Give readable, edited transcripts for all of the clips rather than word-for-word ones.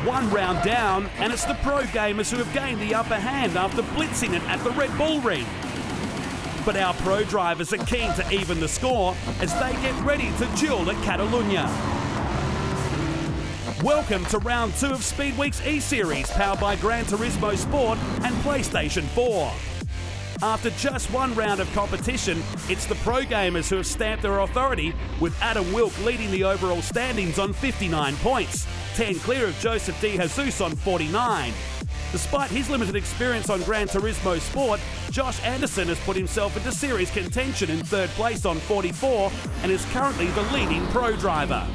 One round down, and it's the pro gamers who have gained the upper hand after blitzing it at the Red Bull Ring. But our pro drivers are keen to even the score as they get ready to duel at Catalunya. Welcome to round 2 of Speedweek's eSeries, powered by Gran Turismo Sport and PlayStation 4. After just one round of competition, it's the pro gamers who have stamped their authority, with Adam Wilk leading the overall standings on 59 points, 10 clear of Joseph De Jesus on 49. Despite his limited experience on Gran Turismo Sport, Josh Anderson has put himself into series contention in 3rd place on 44 and is currently the leading pro driver.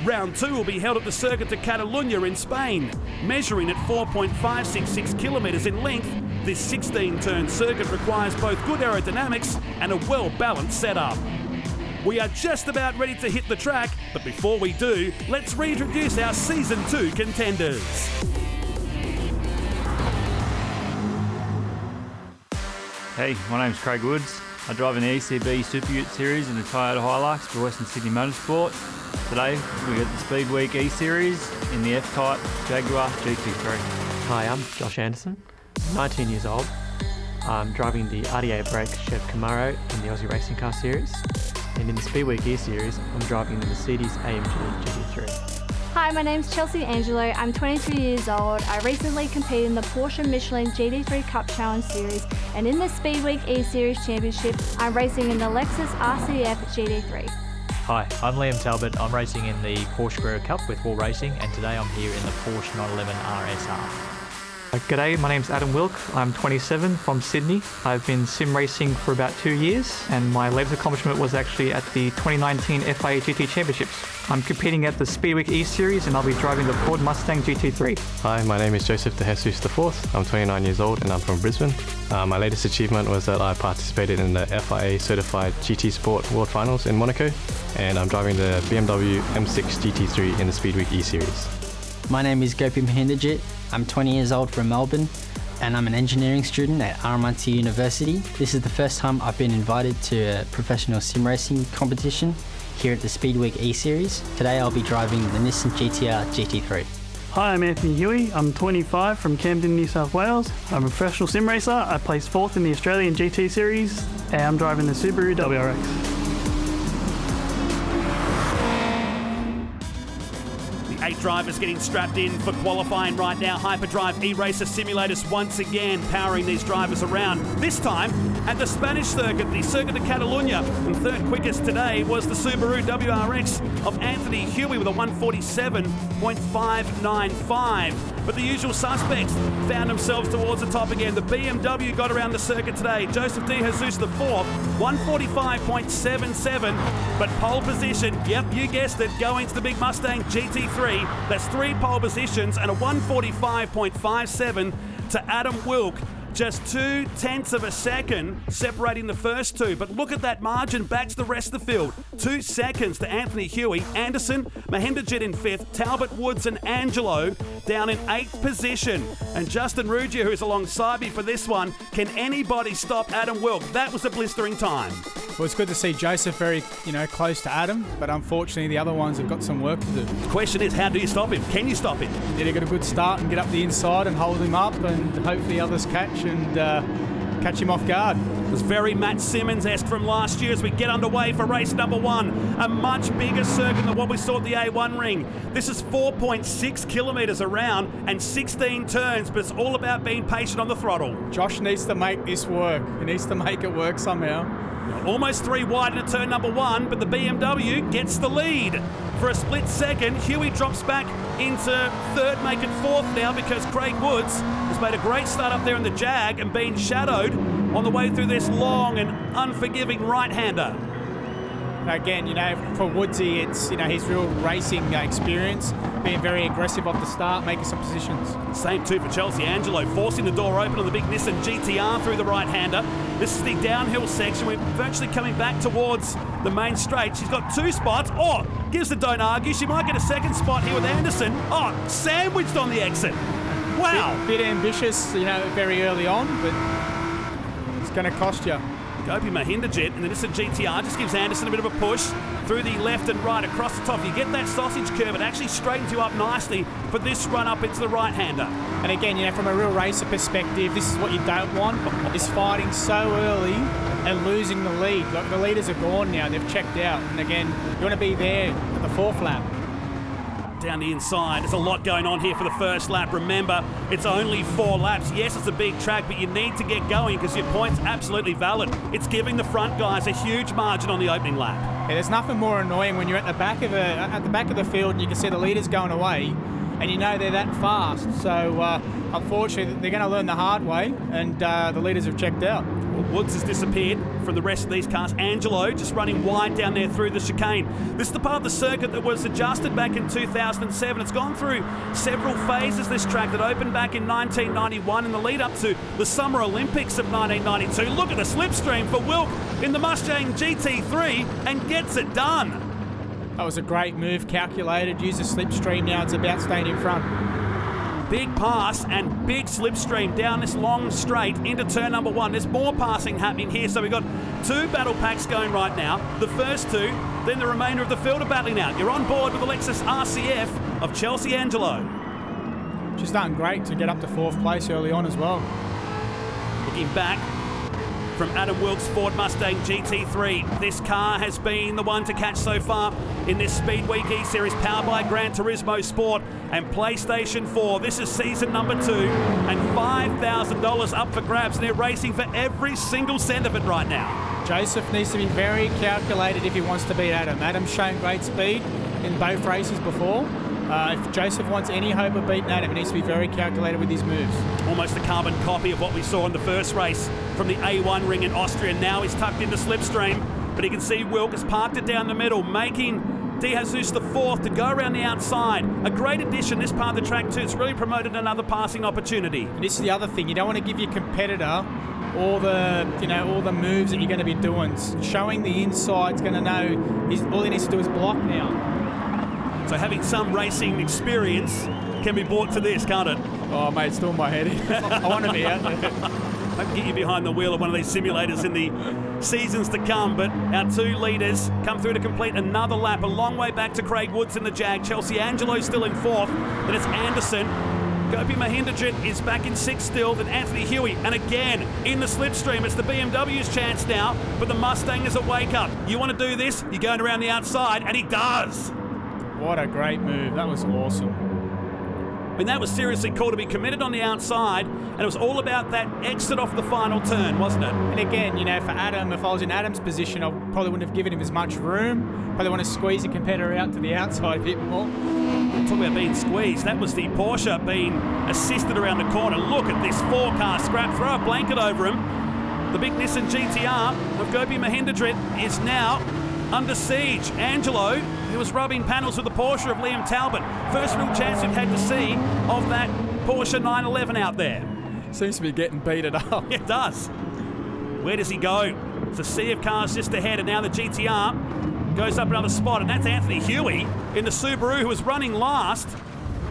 Round 2 will be held at the Circuit de Catalunya in Spain. Measuring at 4.566 kilometres in length, this 16-turn circuit requires both good aerodynamics and a well-balanced setup. We are just about ready to hit the track, but before we do, let's reintroduce our Season 2 contenders. Hey, my name's Craig Woods. I drive in the ECB Super Ute Series in the Toyota Hilux for Western Sydney Motorsport. Today, we got the Speedweek E-Series in the F-Type Jaguar GT3. Hi, I'm Josh Anderson, 19 years old. I'm driving the RDA brake Chev Camaro in the Aussie Racing Car Series. And in the Speedweek E-Series, I'm driving the Mercedes AMG GT3. Hi, my name's Chelsea Angelo. I'm 22 years old. I recently competed in the Porsche Michelin GT3 Cup Challenge Series, and in the Speedweek E-Series Championship, I'm racing in the Lexus RCF GT3. Hi, I'm Liam Talbot. I'm racing in the Porsche Carrera Cup with Wall Racing, and today I'm here in the Porsche 911 RSR. G'day, my name's Adam Wilk. I'm 27 from Sydney. I've been sim racing for about 2 years, and my latest accomplishment was actually at the 2019 FIA GT Championships. I'm competing at the Speedweek E-Series, and I'll be driving the Ford Mustang GT3. Hi, my name is Joseph De Jesus IV. I'm 29 years old and I'm from Brisbane. My latest achievement was that I participated in the FIA Certified GT Sport World Finals in Monaco, and I'm driving the BMW M6 GT3 in the Speedweek E-Series. My name is Gopi Mahinderjit. I'm 20 years old from Melbourne, and I'm an engineering student at RMIT University. This is the first time I've been invited to a professional sim racing competition here at the Speedweek E-Series. Today I'll be driving the Nissan GTR GT3. Hi, I'm Anthony Huey. I'm 25 from Camden, New South Wales. I'm a professional sim racer. I placed 4th in the Australian GT Series, and I'm driving the Subaru WRX. 8 drivers getting strapped in for qualifying right now. Hyperdrive E-Racer simulators once again powering these drivers around. This time at the Spanish circuit, the Circuit de Catalunya. And 3rd quickest today was the Subaru WRX of Anthony Huey with a 147.595. But the usual suspects found themselves towards the top again. The BMW got around the circuit today. Joseph De Jesus IV, 145.77. But pole position, yep, you guessed it, going to the big Mustang GT3. That's 3 pole positions and a 145.57 to Adam Wilk. Just 0.2 of a second separating the first two. But look at that margin back to the rest of the field. 2 seconds to Anthony Huey, Anderson, Mahinderjit in 5th, Talbot, Woods and Angelo down in 8th position. And Justin Ruggia, who's alongside me for this one, can anybody stop Adam Wilk? That was a blistering time. Well, it's good to see Joseph very, close to Adam, but unfortunately the other ones have got some work to do. The question is, how do you stop him? Can you stop him? You need to get a good start and get up the inside and hold him up, and hopefully others catch catch him off guard. It was very Matt Simmons-esque from last year as we get underway for race number 1. A much bigger circuit than what we saw at the A1 ring. This is 4.6 kilometres around and 16 turns, but it's all about being patient on the throttle. Josh needs to make this work. He needs to make it work somehow. Almost 3 wide into turn number 1, but the BMW gets the lead. For a split second, Huey drops back into 3rd, making 4th now because Craig Woods has made a great start up there in the Jag and been shadowed on the way through this long and unforgiving right-hander. Again, for Woodsy, it's, his real racing experience, being very aggressive off the start, making some positions. Same too for Chelsea Angelo, forcing the door open on the big Nissan GTR through the right-hander. This is the downhill section. We're virtually coming back towards the main straight. She's got 2 spots. Oh, gives the don't argue. She might get a 2nd spot here with Anderson. Oh, sandwiched on the exit. Wow. Bit ambitious, very early on, but it's going to cost you. Gopi Mahinderjit, and then this is GTR, just gives Anderson a bit of a push through the left and right across the top. You get that sausage curve, it actually straightens you up nicely for this run up into the right-hander. And again, from a real racer perspective, this is what you don't want, is fighting so early and losing the lead. Like, the leaders are gone now, they've checked out. And again, you want to be there at the fourth lap. Down the inside, there's a lot going on here for the first lap. Remember, it's only 4 laps. Yes, it's a big track, but you need to get going because your point's absolutely valid. It's giving the front guys a huge margin on the opening lap. Yeah, there's nothing more annoying when you're at the back of the field and you can see the leaders going away, and you know they're that fast. So unfortunately, they're going to learn the hard way, and the leaders have checked out. Well, Woods has disappeared from the rest of these cars. Angelo just running wide down there through the chicane. This is the part of the circuit that was adjusted back in 2007. It's gone through several phases, this track, that opened back in 1991 in the lead up to the Summer Olympics of 1992. Look at the slipstream for Wilk in the Mustang GT3 and gets it done. That was a great move, calculated, use the slipstream now, it's about staying in front. Big pass and big slipstream down this long straight into turn number 1. There's more passing happening here, so we've got 2 battle packs going right now. The first 2, then the remainder of the field are battling out. You're on board with the Lexus RCF of Chelsea Angelo. She's done great to get up to 4th place early on as well. Looking back from Adam Wilkes' Ford Mustang GT3. This car has been the one to catch so far in this Speedweek eSeries powered by Gran Turismo Sport and PlayStation 4. This is season number 2 and $5,000 up for grabs. They're racing for every single cent of it right now. Joseph needs to be very calculated if he wants to beat Adam. Adam's shown great speed in both races before. If Joseph wants any hope of beating Adam, he needs to be very calculated with his moves. Almost a carbon copy of what we saw in the first race from the A1 ring in Austria. Now he's tucked into slipstream, but you can see Wilk has parked it down the middle, making De Jesus the 4th to go around the outside. A great addition, this part of the track too. It's really promoted another passing opportunity. And this is the other thing, you don't want to give your competitor all the moves that you're going to be doing. Showing the inside's going to know all he needs to do is block now. So having some racing experience can be brought to this, can't it? Oh, mate, it's still in my head. I want to be out there. Hope to get you behind the wheel of one of these simulators in the seasons to come. But our 2 leaders come through to complete another lap. A long way back to Craig Woods in the Jag. Chelsea Angelo still in 4th. Then it's Anderson. Gopi Mahinderjit is back in 6th still. Then Anthony Huey. And again, in the slipstream, it's the BMW's chance now. But the Mustang is a wake-up. You want to do this? You're going around the outside. And he does. What a great move. That was awesome. I mean, that was seriously cool to be committed on the outside, and it was all about that exit off the final turn, wasn't it? And again, for Adam, if I was in Adam's position, I probably wouldn't have given him as much room. Probably want to squeeze the competitor out to the outside a bit more. Talk about being squeezed. That was the Porsche being assisted around the corner. Look at this 4-car scrap. Throw a blanket over him. The big Nissan GTR of Gopi Mahinderjit is now under siege. Angelo, who was rubbing panels with the Porsche of Liam Talbot. First real chance we've had to see of that Porsche 911 out there. Seems to be getting beaten up. It does. Where does he go? It's a sea of cars just ahead, and now the GTR goes up another spot, and that's Anthony Huey in the Subaru, who was running last.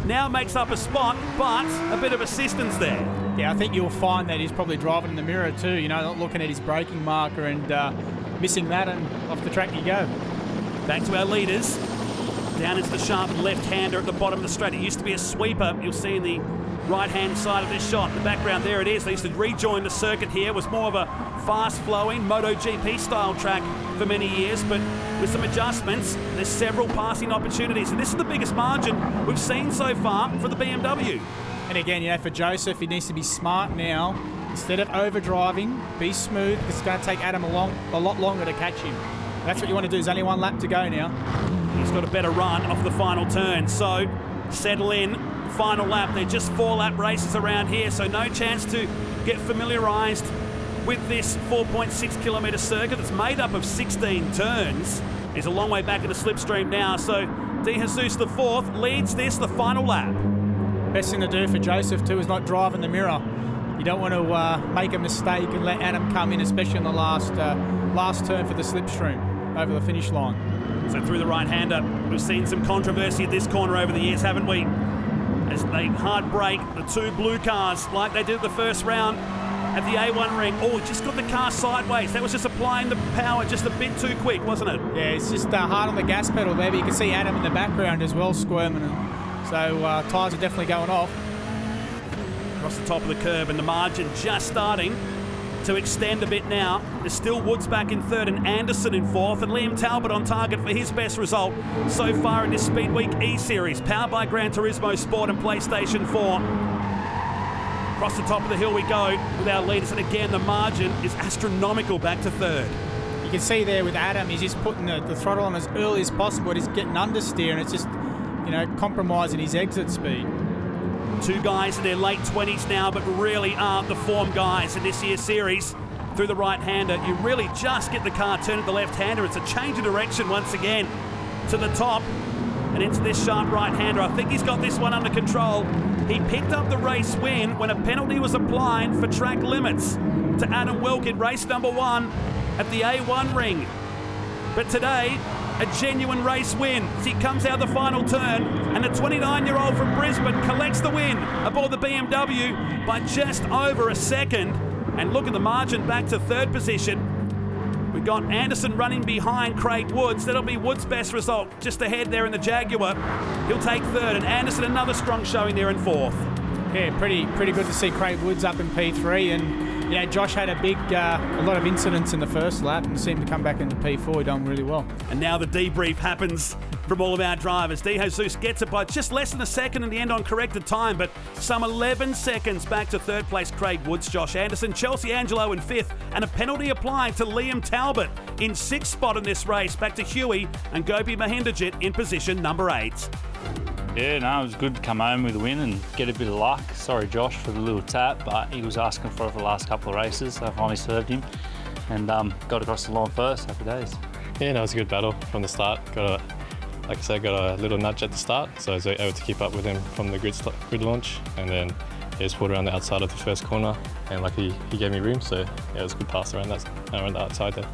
Now makes up a spot, but a bit of assistance there. Yeah, I think you'll find that he's probably driving in the mirror too, not looking at his braking marker and missing that, and off the track you go. Back to our leaders. Down into the sharp left-hander at the bottom of the straight. It used to be a sweeper. You'll see in the right-hand side of this shot. In the background, there it is. They used to rejoin the circuit here. It was more of a fast-flowing MotoGP-style track for many years, but with some adjustments, there's several passing opportunities. And this is the biggest margin we've seen so far for the BMW. And again, for Joseph, he needs to be smart now. Instead of overdriving, be smooth, because it's going to take Adam a lot longer to catch him. That's what you want to do. There's only 1 lap to go now. He's got a better run off the final turn. So settle in. Final lap. They're just 4-lap races around here, so no chance to get familiarised with this 4.6 kilometre circuit that's made up of 16 turns. He's a long way back in the slipstream now, so De Jesus the 4th leads this, the final lap. Best thing to do for Joseph too is not drive in the mirror. You don't want to make a mistake and let Adam come in, especially on the last turn for the slipstream over the finish line. So through the right-hander, we've seen some controversy at this corner over the years, haven't we? As they hard brake the 2 blue cars like they did the first round. at the A1 ring. Oh, just got the car sideways. That was just applying the power just a bit too quick, wasn't it? Yeah, it's just hard on the gas pedal there, but you can see Adam in the background as well squirming. So tyres are definitely going off. Across the top of the curb, and the margin just starting to extend a bit now. There's still Woods back in third and Anderson in fourth, and Liam Talbot on target for his best result so far in this Speedweek E-Series, powered by Gran Turismo Sport and PlayStation 4. Across the top of the hill we go with our leaders, and again the margin is astronomical back to third. You can see there with Adam, he's just putting the throttle on as early as possible. He's getting understeer, and it's just, compromising his exit speed. Two guys in their late 20s now, but really aren't the form guys in this year's series. Through the right-hander, you really just get the car turned at the left-hander. It's a change of direction once again to the top and into this sharp right-hander. I think he's got this one under control. He picked up the race win when a penalty was applied for track limits to Adam Wilk in race number 1 at the A1 ring. But today, a genuine race win as he comes out the final turn, and the 29-year-old from Brisbane collects the win aboard the BMW by just over a second. And look at the margin back to third position. We've got Anderson running behind Craig Woods. That'll be Woods' best result just ahead there in the Jaguar. He'll take third, and Anderson another strong showing there in fourth. Yeah, pretty good to see Craig Woods up in P3, and Josh had a lot of incidents in the first lap and seemed to come back into P4, done really well. And now the debrief happens from all of our drivers. De Jesus gets it by just less than a second in the end on corrected time, but some 11 seconds back to third place Craig Woods, Josh Anderson, Chelsea Angelo in fifth, and a penalty applied to Liam Talbot in sixth spot in this race, back to Huey and Gopi Mahinderjit in position number 8. Yeah, no, it was good to come home with a win and get a bit of luck. Sorry, Josh, for the little tap, but he was asking for it for the last couple of races, so I finally served him and got across the line first. Happy days. Yeah, no, it was a good battle from the start. Got a little nudge at the start, so I was able to keep up with him from the grid launch, and then he just pulled around the outside of the first corner, and luckily he gave me room, so yeah, it was a good pass around the outside there.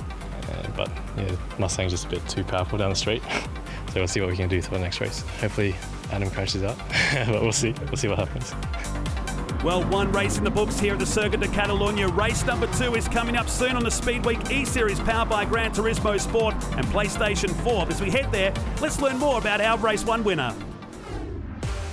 But yeah, Mustang's just a bit too powerful down the straight, so we'll see what we can do for the next race. Hopefully Adam crashes out, but we'll see what happens. Well, one race in the books here at the Circuit de Catalunya. Race number 2 is coming up soon on the Speedweek E-Series, powered by Gran Turismo Sport and PlayStation 4. But as we head there, let's learn more about our Race 1 winner.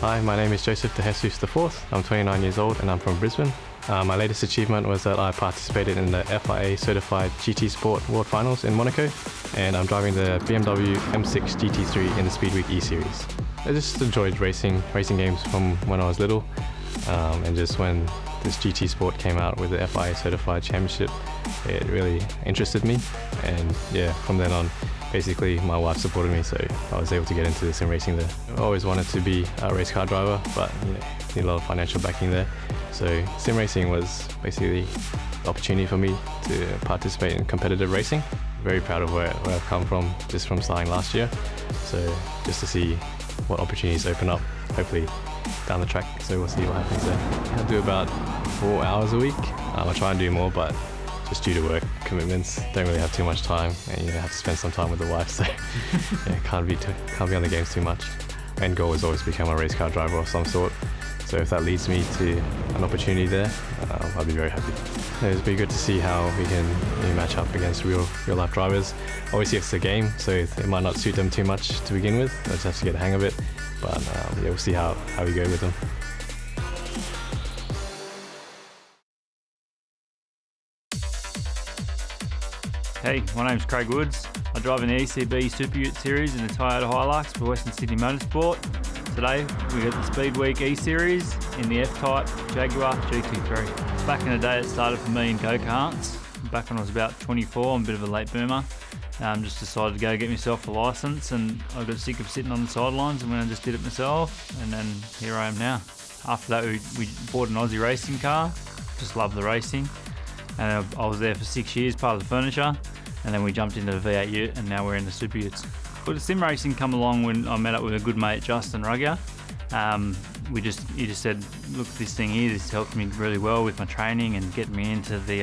Hi, my name is Joseph de Jesus IV. I'm 29 years old and I'm from Brisbane. My latest achievement was that I participated in the FIA Certified GT Sport World Finals in Monaco, and I'm driving the BMW M6 GT3 in the Speedweek E-Series. I just enjoyed racing games from when I was little, and just when this GT Sport came out with the FIA Certified Championship, it really interested me, and yeah, from then on, basically my wife supported me, so I was able to get into sim racing there. I always wanted to be a race car driver, but need a lot of financial backing there. So sim racing was basically the opportunity for me to participate in competitive racing. Very proud of where I've come from, just from starting last year. So just to see what opportunities open up, hopefully down the track. So we'll see what happens there. I do about 4 hours a week. I try and do more, but just due to work commitments, don't really have too much time, and have to spend some time with the wife. So yeah, can't be on the games too much. End goal is always become a race car driver of some sort. So if that leads me to an opportunity there, I'll be very happy. It'd be good to see how we can match up against real life drivers. Obviously it's a game, so it might not suit them too much to begin with. I just have to get the hang of it. But yeah, we'll see how we go with them. Hey, my name's Craig Woods. I drive in the ECB Super Ute Series in the Toyota Hilux for Western Sydney Motorsport. Today we got the Speedweek E-Series in the F-Type Jaguar GT3. Back in the day it started for me in go-karts. Back when I was about 24, I'm a bit of a late boomer. Just decided to go get myself a licence, and I got sick of sitting on the sidelines and went and just did it myself, and then here I am now. After that we bought an Aussie racing car, just loved the racing, and I was there for 6 years, part of the furniture, and then we jumped into the V8 Ute, and now we're in the Super Utes. But the sim racing come along when I met up with a good mate, Justin Ruggier. He just said, look, this thing here, this helped me really well with my training and getting me into the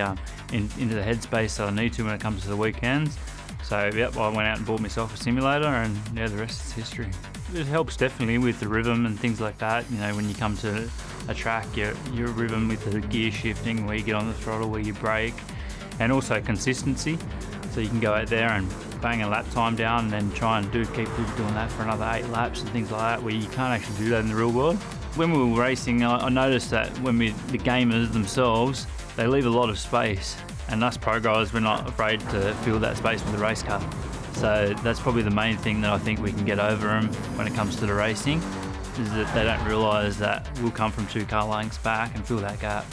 into the headspace that I need to when it comes to the weekends. So yep, I went out and bought myself a simulator, and yeah, the rest is history. It helps definitely with the rhythm and things like that. You know, when you come to a track, your rhythm with the gear shifting, where you get on the throttle, where you brake, and also consistency. So you can go out there and bang a lap time down and then try and keep doing that for another 8 laps and things like that, where you can't actually do that in the real world. When we were racing, I noticed that when the gamers themselves, they leave a lot of space, and us pro guys, we're not afraid to fill that space with the race car. So that's probably the main thing that I think we can get over them when it comes to the racing, is that they don't realise that we'll come from 2 car lengths back and fill that gap.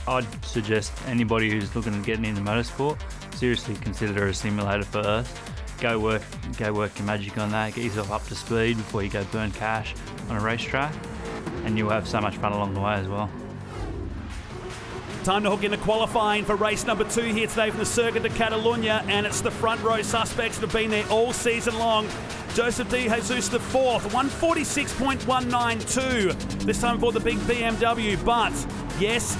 I'd suggest anybody who's looking at getting into motorsport, seriously consider a simulator first. Go work your magic on that, get yourself up to speed before you go burn cash on a racetrack, and you'll have so much fun along the way as well. Time to hook into qualifying for race number 2 here today from the Circuit de Catalunya, and it's the front row suspects that have been there all season long. Joseph De Jesus the fourth, 146.192. This time for the big BMW, but yes,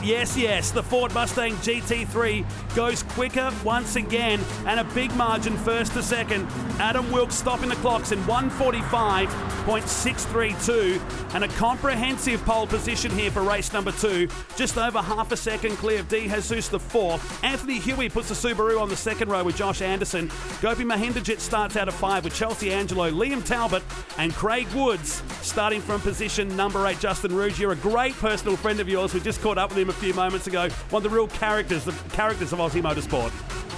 the Ford Mustang GT3 goes quicker once again, and a big margin first to second. Adam Wilkes stopping the clocks in 145.632, and a comprehensive pole position here for race number 2, just over half a second clear of De Jesus the fourth. Anthony Huey puts the Subaru on the second row with Josh Anderson. Gopi Mahindajit starts out of 5 with Chelsea Angelo, Liam Talbot and Craig Woods starting from position number 8. Justin Ruggier, a great personal friend of yours. We just caught up with him a few moments ago. One of the real characters of Aussie motorsport.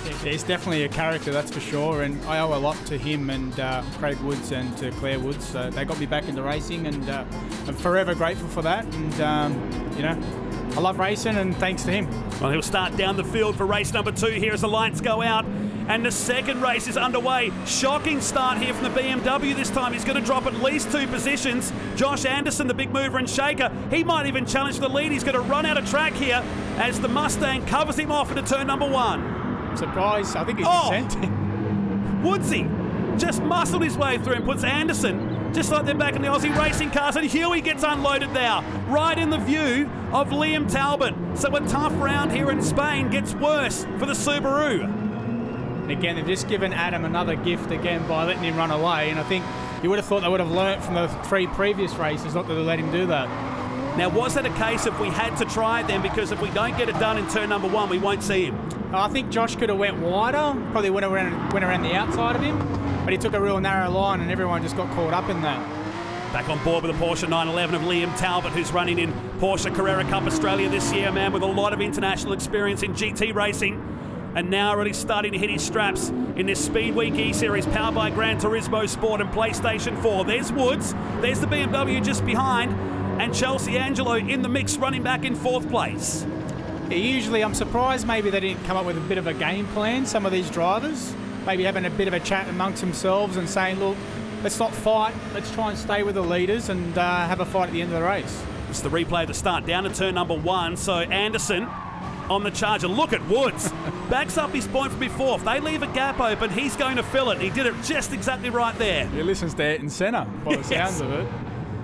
Yeah, he's definitely a character, that's for sure, and I owe a lot to him and Craig Woods and to Claire Woods. So they got me back into racing, and I'm forever grateful for that. And I love racing, and thanks to him. Well, he'll start down the field for race number 2 here as the lights go out. And the second race is underway. Shocking start here from the BMW this time. He's going to drop at least 2 positions. Josh Anderson, the big mover and shaker, he might even challenge the lead. He's going to run out of track here as the Mustang covers him off into turn number 1. Surprise, I think he's sent him. Woodsy just muscled his way through and puts Anderson, just like they're back in the Aussie racing cars, and Huey gets unloaded now, right in the view of Liam Talbot. So a tough round here in Spain gets worse for the Subaru. And again, they've just given Adam another gift again by letting him run away, and I think you would have thought they would have learnt from the 3 previous races not to let him do that. Now, was it a case if we had to try it then, because if we don't get it done in turn number 1, we won't see him? I think Josh could have went wider, probably went around the outside of him, but he took a real narrow line and everyone just got caught up in that. Back on board with the Porsche 911 of Liam Talbot, who's running in Porsche Carrera Cup Australia this year, a man with a lot of international experience in GT racing, and now already starting to hit his straps in this Speedweek eSeries powered by Gran Turismo Sport and PlayStation 4. There's Woods, there's the BMW just behind, and Chelsea Angelo in the mix running back in 4th place. Yeah, usually I'm surprised maybe they didn't come up with a bit of a game plan, some of these drivers, maybe having a bit of a chat amongst themselves and saying, look, let's not fight, let's try and stay with the leaders and have a fight at the end of the race. It's the replay to start down to turn number 1, so Anderson on the charger. Look at Woods. Backs up his point from before. If they leave a gap open, he's going to fill it. He did it just exactly right there. He listens to Ayrton Senna by the sounds of it.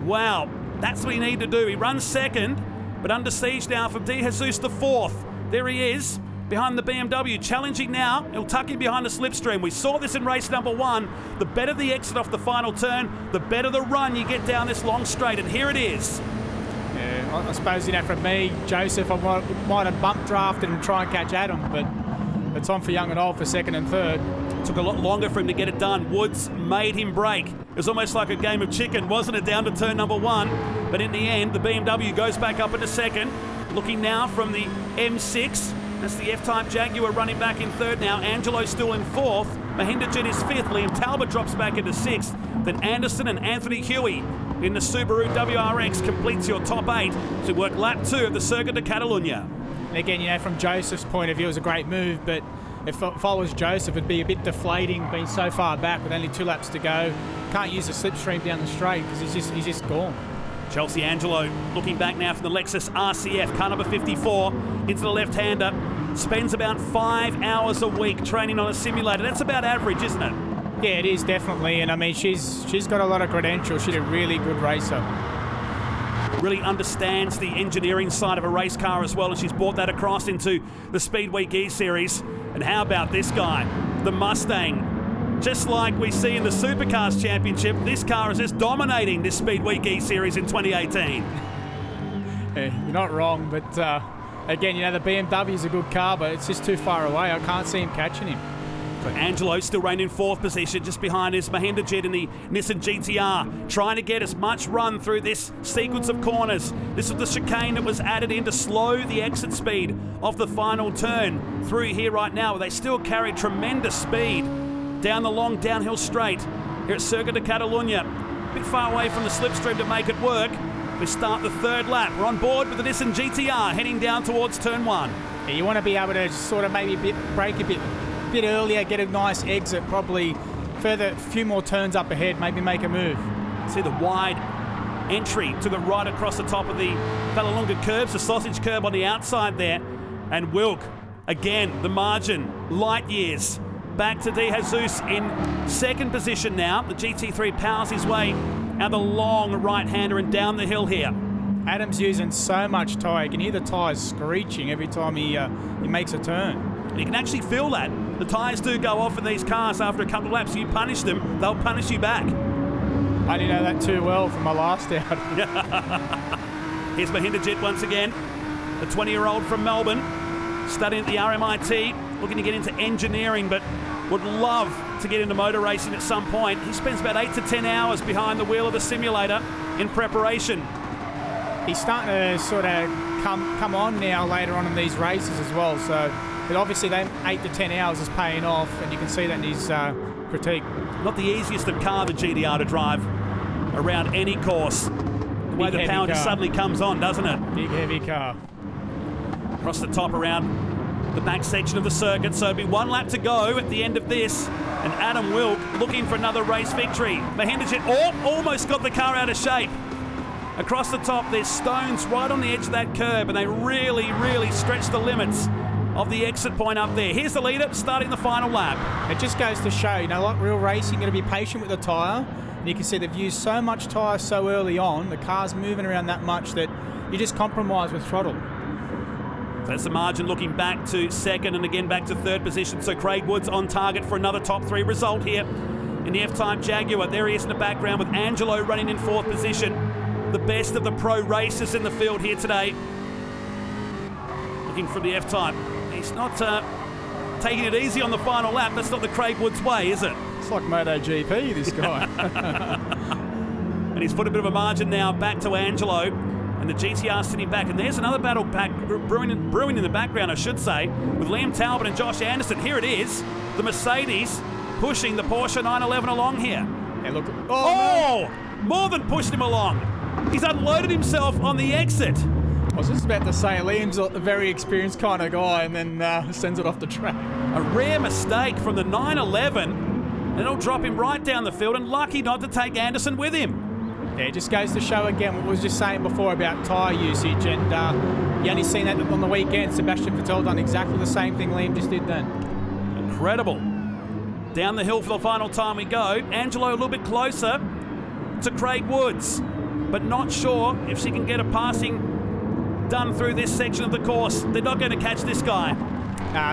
Wow, that's what he needed to do. He runs second, but under siege now from De Jesus the fourth. There he is, behind the BMW, challenging now. He'll tuck him behind the slipstream. We saw this in race number 1. The better the exit off the final turn, the better the run you get down this long straight, and here it is. Yeah, I suppose, from me, Joseph, I might have bump drafted and try and catch Adam, but it's on for young and old for second and third. Took a lot longer for him to get it done. Woods made him break. It was almost like a game of chicken, wasn't it, down to turn number 1? But in the end, the BMW goes back up into second. Looking now from the M6. That's the F-Type Jaguar running back in 3rd now. Angelo still in 4th. Mahindajit is 5th. Liam Talbot drops back into 6th. Then Anderson and Anthony Huey in the Subaru WRX completes your top 8 to work lap 2 of the Circuit de Catalunya. And again, from Joseph's point of view, it was a great move, but if I was Joseph, it'd be a bit deflating being so far back with only 2 laps to go. Can't use the slipstream down the straight because he's just gone. Chelsea Angelo looking back now from the Lexus RCF, car number 54, into the left-hander. Spends about 5 hours a week training on a simulator. That's about average, isn't it? Yeah, it is definitely, and I mean she's got a lot of credentials. She's a really good racer. Really understands the engineering side of a race car as well, and she's brought that across into the Speedweek eSeries. And how about this guy, the Mustang just like we see in the Supercars Championship, this car is just dominating this Speedweek E-Series in 2018. Yeah, you're not wrong, but again, the BMW is a good car, but it's just too far away. I can't see him catching him. So Angelo still reigning in 4th position, just behind his Mahindra Jet in the Nissan GTR, trying to get as much run through this sequence of corners. This was the chicane that was added in to slow the exit speed of the final turn through here right now, where they still carry tremendous speed down the long downhill straight here at Circuit de Catalunya. A bit far away from the slipstream to make it work. We start the 3rd lap. We're on board with the Nissan GTR heading down towards turn 1. Yeah, you want to be able to sort of maybe brake a bit earlier, get a nice exit, probably further, a few more turns up ahead, maybe make a move. See the wide entry, took it right across the top of the Vallelunga curbs, the sausage curb on the outside there. And Wilk, again, the margin, light years. Back to De Jesus in 2nd position now. The GT3 powers his way out the long right-hander and down the hill here. Adam's using so much tyre. You can hear the tyres screeching every time he makes a turn. And you can actually feel that. The tyres do go off in these cars after a couple of laps. You punish them, they'll punish you back. I didn't know that too well from my last out. Here's Mahindra Jet once again. The 20-year-old from Melbourne, studying at the RMIT, looking to get into engineering, but would love to get into motor racing at some point. He spends about 8 to 10 hours behind the wheel of the simulator in preparation. He's starting to sort of come on now later on in these races as well. So, but obviously, that 8 to 10 hours is paying off, and you can see that in his critique. Not the easiest of car, the GTR, to drive around any course. The way the power just suddenly comes on, doesn't it? Big, heavy car. Across the top around the back section of the circuit. So it'll be 1 lap to go at the end of this. And Adam Wilk looking for another race victory. Mahindra Jet almost got the car out of shape. Across the top, there's stones right on the edge of that curb, and they really, really stretch the limits of the exit point up there. Here's the leader starting the final lap. It just goes to show, like real racing, you've got to be patient with the tyre. And you can see they've used so much tyre so early on, the car's moving around that much that you just compromise with throttle. So that's the margin looking back to 2nd and again back to 3rd position. So Craig Woods on target for another top 3 result here in the F-Type Jaguar. There he is in the background with Angelo running in 4th position. The best of the pro racers in the field here today. Looking from the F-Type. He's not taking it easy on the final lap. That's not the Craig Woods way, is it? It's like MotoGP, this guy. And he's put a bit of a margin now back to Angelo. And the GTR sitting back. And there's another battle back brewing in the background, I should say, with Liam Talbot and Josh Anderson. Here it is. The Mercedes pushing the Porsche 911 along here. Hey, look. Oh! More than pushed him along. He's unloaded himself on the exit. I was just about to say, Liam's a very experienced kind of guy, and then sends it off the track. A rare mistake from the 911, and it'll drop him right down the field, and lucky not to take Anderson with him. Yeah, it just goes to show again what we was just saying before about tyre usage, and you only seen that on the weekend. Sebastian Vettel done exactly the same thing Liam just did then. Incredible. Down the hill for the final time we go. Angelo a little bit closer to Craig Woods, but not sure if she can get a passing done through this section of the course. They're not going to catch this guy.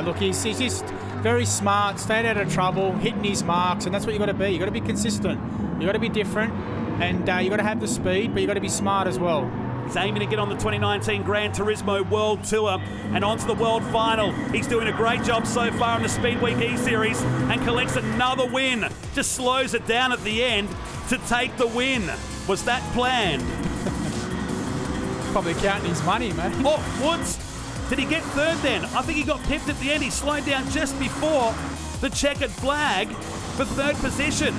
Look, he's just very smart, stayed out of trouble, hitting his marks, and that's what you got to be. You got to be consistent. You got to be different, and you got to have the speed, but you got to be smart as well. He's aiming to get on the 2019 Gran Turismo World Tour and onto the World Final. He's doing a great job so far in the Speedweek E-Series and collects another win. Just slows it down at the end to take the win. Was that planned? Probably counting his money, man. Oh, Woods. Did he get 3rd then? I think he got pipped at the end. He slowed down just before the checkered flag for 3rd position.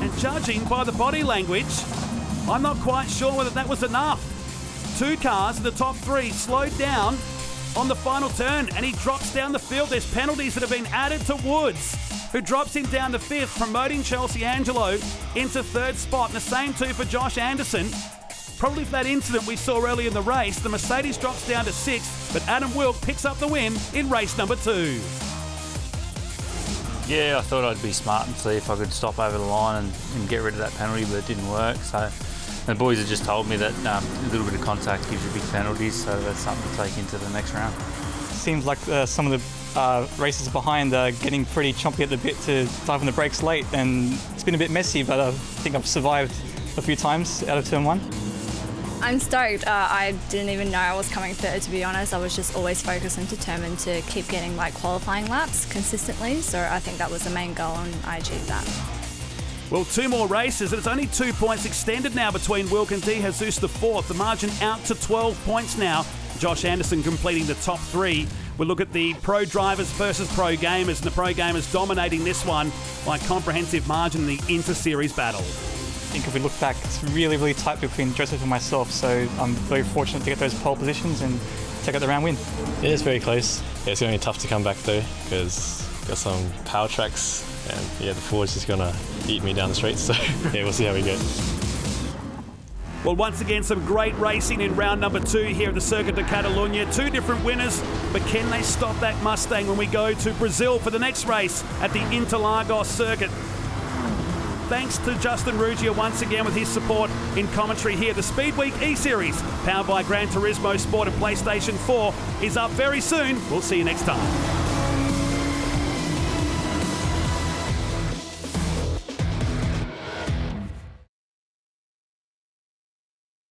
And judging by the body language, I'm not quite sure whether that was enough. 2 cars in the top 3 slowed down on the final turn, and he drops down the field. There's penalties that have been added to Woods, who drops him down to 5th, promoting Chelsea Angelo into 3rd spot. And the same too for Josh Anderson. Probably for that incident we saw early in the race, the Mercedes drops down to 6th, but Adam Wilk picks up the win in race number 2. Yeah, I thought I'd be smart and see if I could stop over the line and get rid of that penalty, but it didn't work. So the boys have just told me that a little bit of contact gives you big penalties, so that's something to take into the next round. Seems like some of the racers behind are getting pretty chompy at the bit to dive on the brakes late, and it's been a bit messy, but I think I've survived a few times out of turn 1. I'm stoked. I didn't even know I was coming third, to be honest. I was just always focused and determined to keep getting qualifying laps consistently, so I think that was the main goal and I achieved that. Well, 2 more races, and it's only 2 points extended now between Wilk and De Jesus the fourth. The margin out to 12 points now. Josh Anderson completing the top 3. We'll look at the pro drivers versus pro gamers, and the pro gamers dominating this one by comprehensive margin in the inter-series battle. I think if we look back, it's really, really tight between Joseph and myself, so I'm very fortunate to get those pole positions and take out the round win. Yeah, it's very close. Yeah, it's going to be tough to come back though, because got some power tracks, and yeah, the Ford's just going to eat me down the straight, so yeah, we'll see how we go. Well, once again, some great racing in round number 2 here at the Circuit de Catalunya. 2 different winners, but can they stop that Mustang when we go to Brazil for the next race at the Interlagos circuit? Thanks to Justin Ruggia once again with his support in commentary here. The Speedweek eSeries, powered by Gran Turismo Sport and PlayStation 4, is up very soon. We'll see you next time.